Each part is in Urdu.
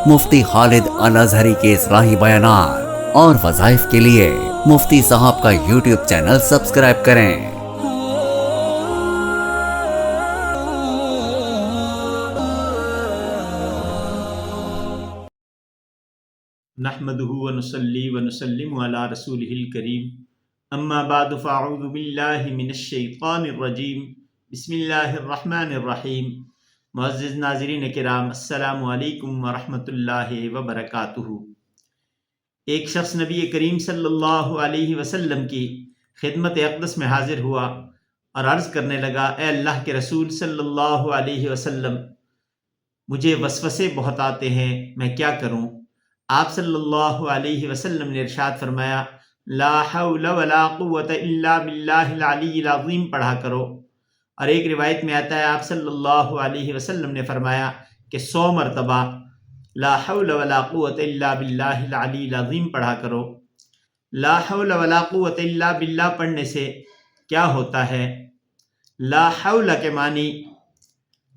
مفتی خالد الازہری کے اصلاحی بیانات اور وظائف کے لیے مفتی صاحب کا یوٹیوب چینل سبسکرائب کریں۔ نحمده ونصلي ونسلم على رسوله الكريم اما بعد فاعوذ باللہ من الشیطان الرجیم بسم اللہ الرحمن الرحیم۔ معزز ناظرین کرام، السلام علیکم ورحمۃ اللہ وبرکاتہ۔ ایک شخص نبی کریم صلی اللہ علیہ وسلم کی خدمت اقدس میں حاضر ہوا اور عرض کرنے لگا، اے اللہ کے رسول صلی اللہ علیہ وسلم، مجھے وسوسے بہت آتے ہیں، میں کیا کروں؟ آپ صلی اللہ علیہ وسلم نے ارشاد فرمایا، لا حول ولا قوت الا باللہ العلی العظیم پڑھا کرو۔ اور ایک روایت میں آتا ہے آپ صلی اللہ علیہ وسلم نے فرمایا کہ 100 مرتبہ لا حول ولا قوت الا باللہ العلی العظیم پڑھا کرو۔ لا حول ولا قوت الا باللہ پڑھنے سے کیا ہوتا ہے؟ لا حول کے معنی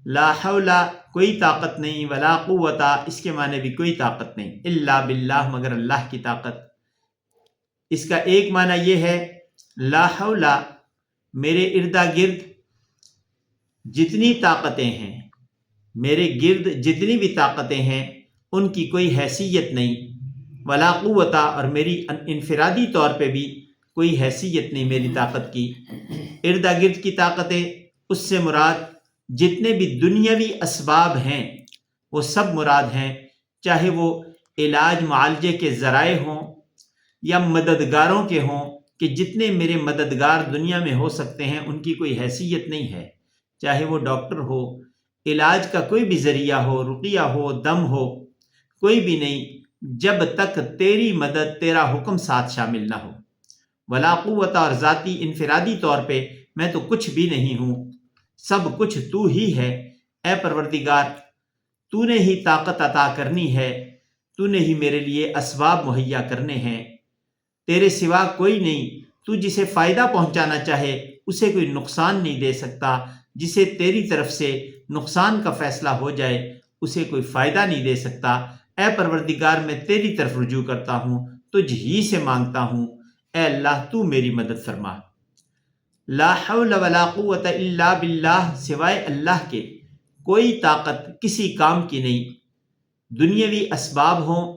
لا حول کوئی طاقت نہیں، ولا قوت اس کے معنی بھی کوئی طاقت نہیں، الا باللہ مگر اللہ کی طاقت۔ اس کا ایک معنی یہ ہے، لا حول میرے اردا گرد جتنی طاقتیں ہیں، میرے گرد جتنی بھی طاقتیں ہیں ان کی کوئی حیثیت نہیں، ولا قوت اور میری انفرادی طور پہ بھی کوئی حیثیت نہیں میری طاقت کی۔ اردا گرد کی طاقتیں، اس سے مراد جتنے بھی دنیاوی اسباب ہیں وہ سب مراد ہیں، چاہے وہ علاج معالجے کے ذرائع ہوں یا مددگاروں کے ہوں، کہ جتنے میرے مددگار دنیا میں ہو سکتے ہیں ان کی کوئی حیثیت نہیں ہے، چاہے وہ ڈاکٹر ہو، علاج کا کوئی بھی ذریعہ ہو، رقیہ ہو، دم ہو، کوئی بھی نہیں جب تک تیری مدد، تیرا حکم ساتھ شامل نہ ہو۔ ولا قوت اور ذاتی انفرادی طور پہ میں تو کچھ بھی نہیں ہوں، سب کچھ تو ہی ہے۔ اے پروردگار، تو نے ہی طاقت عطا کرنی ہے، تو نے ہی میرے لیے اسباب مہیا کرنے ہیں، تیرے سوا کوئی نہیں۔ تو جسے فائدہ پہنچانا چاہے اسے کوئی نقصان نہیں دے سکتا، جسے تیری طرف سے نقصان کا فیصلہ ہو جائے اسے کوئی فائدہ نہیں دے سکتا۔ اے پروردگار، میں تیری طرف رجوع کرتا ہوں، تجھ ہی سے مانگتا ہوں، اے اللہ تو میری مدد فرما۔ لا حول ولا قوت الا باللہ سوائے اللہ کے کوئی طاقت کسی کام کی نہیں۔ دنیاوی اسباب ہوں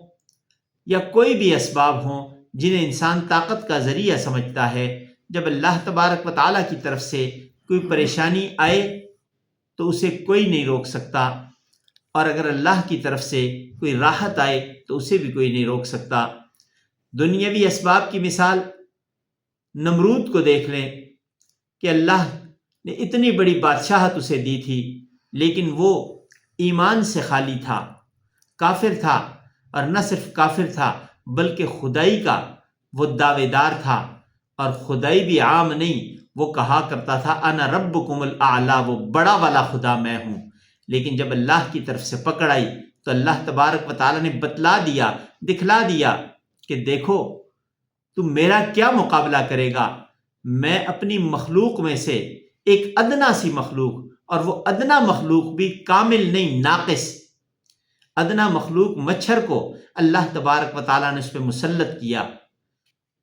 یا کوئی بھی اسباب ہوں جنہیں انسان طاقت کا ذریعہ سمجھتا ہے، جب اللہ تبارک و تعالیٰ کی طرف سے کوئی پریشانی آئے تو اسے کوئی نہیں روک سکتا، اور اگر اللہ کی طرف سے کوئی راحت آئے تو اسے بھی کوئی نہیں روک سکتا۔ دنیاوی اسباب کی مثال نمرود کو دیکھ لیں کہ اللہ نے اتنی بڑی بادشاہت اسے دی تھی، لیکن وہ ایمان سے خالی تھا، کافر تھا، اور نہ صرف کافر تھا بلکہ خدائی کا وہ دعوے دار تھا، اور خدائی بھی عام نہیں، وہ کہا کرتا تھا انا ربکم الاعلی، وہ بڑا والا خدا میں ہوں۔ لیکن جب اللہ کی طرف سے پکڑ آئی تو اللہ تبارک و تعالیٰ نے بتلا دیا، دکھلا دیا کہ دیکھو تم میرا کیا مقابلہ کرے گا، میں اپنی مخلوق میں سے ایک ادنا سی مخلوق، اور وہ ادنا مخلوق بھی کامل نہیں، ناقص ادنا مخلوق مچھر کو اللہ تبارک و تعالیٰ نے اس پہ مسلط کیا،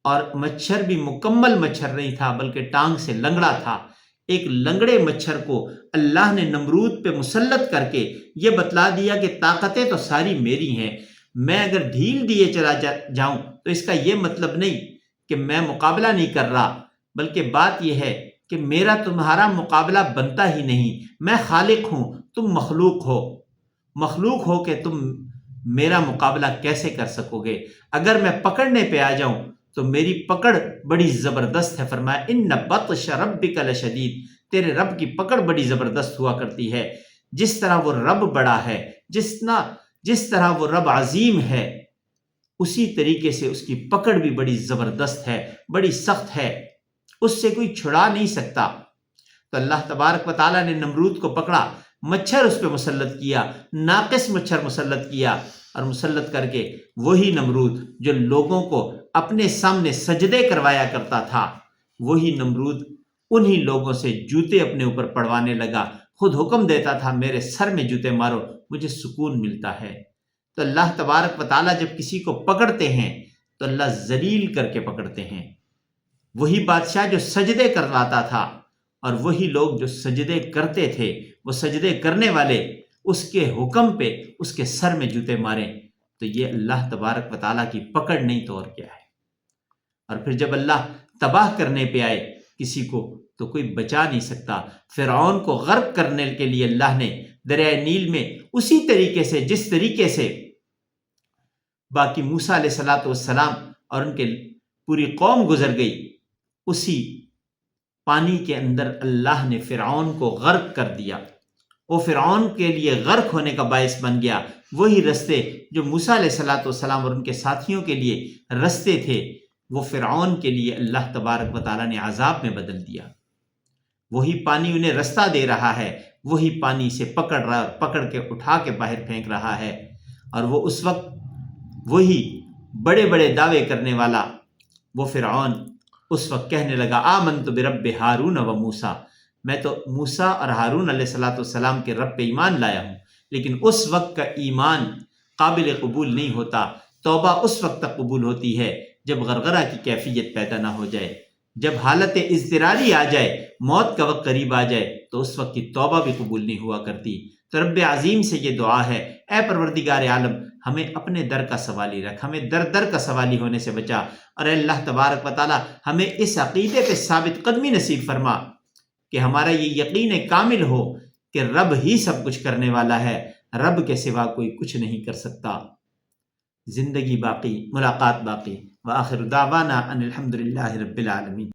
اور مچھر بھی مکمل مچھر نہیں تھا بلکہ ٹانگ سے لنگڑا تھا۔ ایک لنگڑے مچھر کو اللہ نے نمرود پہ مسلط کر کے یہ بتلا دیا کہ طاقتیں تو ساری میری ہیں، میں اگر ڈھیل دیے چلا جاؤں تو اس کا یہ مطلب نہیں کہ میں مقابلہ نہیں کر رہا، بلکہ بات یہ ہے کہ میرا تمہارا مقابلہ بنتا ہی نہیں، میں خالق ہوں، تم مخلوق ہو، مخلوق ہو کہ تم میرا مقابلہ کیسے کر سکو گے؟ اگر میں پکڑنے پہ آ جاؤں تو میری پکڑ بڑی زبردست ہے۔ فرمایا ان بطش ربک لشدید، تیرے رب کی پکڑ بڑی زبردست ہوا کرتی ہے۔ جس طرح وہ رب بڑا ہے، جس طرح وہ رب عظیم ہے، اسی طریقے سے اس کی پکڑ بھی بڑی زبردست ہے، بڑی سخت ہے، اس سے کوئی چھڑا نہیں سکتا۔ تو اللہ تبارک و تعالیٰ نے نمرود کو پکڑا، مچھر اس پہ مسلط کیا، ناقص مچھر مسلط کیا، اور مسلط کر کے وہی نمرود جو لوگوں کو اپنے سامنے سجدے کروایا کرتا تھا، وہی نمرود انہی لوگوں سے جوتے اپنے اوپر پڑوانے لگا، خود حکم دیتا تھا میرے سر میں جوتے مارو، مجھے سکون ملتا ہے۔ تو اللہ تبارک و تعالیٰ جب کسی کو پکڑتے ہیں تو اللہ ذلیل کر کے پکڑتے ہیں۔ وہی بادشاہ جو سجدے کرواتا تھا اور وہی لوگ جو سجدے کرتے تھے، وہ سجدے کرنے والے اس کے حکم پہ اس کے سر میں جوتے ماریں، تو یہ اللہ تبارک و تعالیٰ کی پکڑ نہیں تو اور کیا ہے۔ اور پھر جب اللہ تباہ کرنے پہ آئے کسی کو تو کوئی بچا نہیں سکتا۔ فرعون کو غرق کرنے کے لیے اللہ نے دریائے نیل میں اسی طریقے سے جس طریقے سے باقی موسیٰ علیہ السلام اور ان کے پوری قوم گزر گئی، اسی پانی کے اندر اللہ نے فرعون کو غرق کر دیا۔ وہ فرعون کے لیے غرق ہونے کا باعث بن گیا۔ وہی رستے جو موسیٰ علیہ السلام اور ان کے ساتھیوں کے لیے رستے تھے، وہ فرعون کے لیے اللہ تبارک و تعالیٰ نے عذاب میں بدل دیا۔ وہی پانی انہیں رستہ دے رہا ہے، وہی پانی سے پکڑ کے اٹھا کے باہر پھینک رہا ہے۔ اور وہ اس وقت وہی بڑے بڑے دعوے کرنے والا وہ فرعون اس وقت کہنے لگا آمنت برب ہارون و موسیٰ، میں تو موسیٰ اور ہارون علیہ السلام کے رب پہ ایمان لایا ہوں۔ لیکن اس وقت کا ایمان قابل قبول نہیں ہوتا۔ توبہ اس وقت تک قبول ہوتی ہے جب غرغرہ کی کیفیت پیدا نہ ہو جائے، جب حالت اضطراری آ جائے، موت کا وقت قریب آ جائے، تو اس وقت کی توبہ بھی قبول نہیں ہوا کرتی۔ تو رب عظیم سے یہ دعا ہے، اے پروردگار عالم، ہمیں اپنے در کا سوالی رکھ، ہمیں در در کا سوالی ہونے سے بچا، اور اے اللہ تبارک و تعالی ہمیں اس عقیدے پہ ثابت قدمی نصیب فرما کہ ہمارا یہ یقین کامل ہو کہ رب ہی سب کچھ کرنے والا ہے، رب کے سوا کوئی کچھ نہیں کر سکتا۔ زندگی باقی، ملاقات باقی۔ وآخر دعوانا ان الحمد للہ رب العالمین۔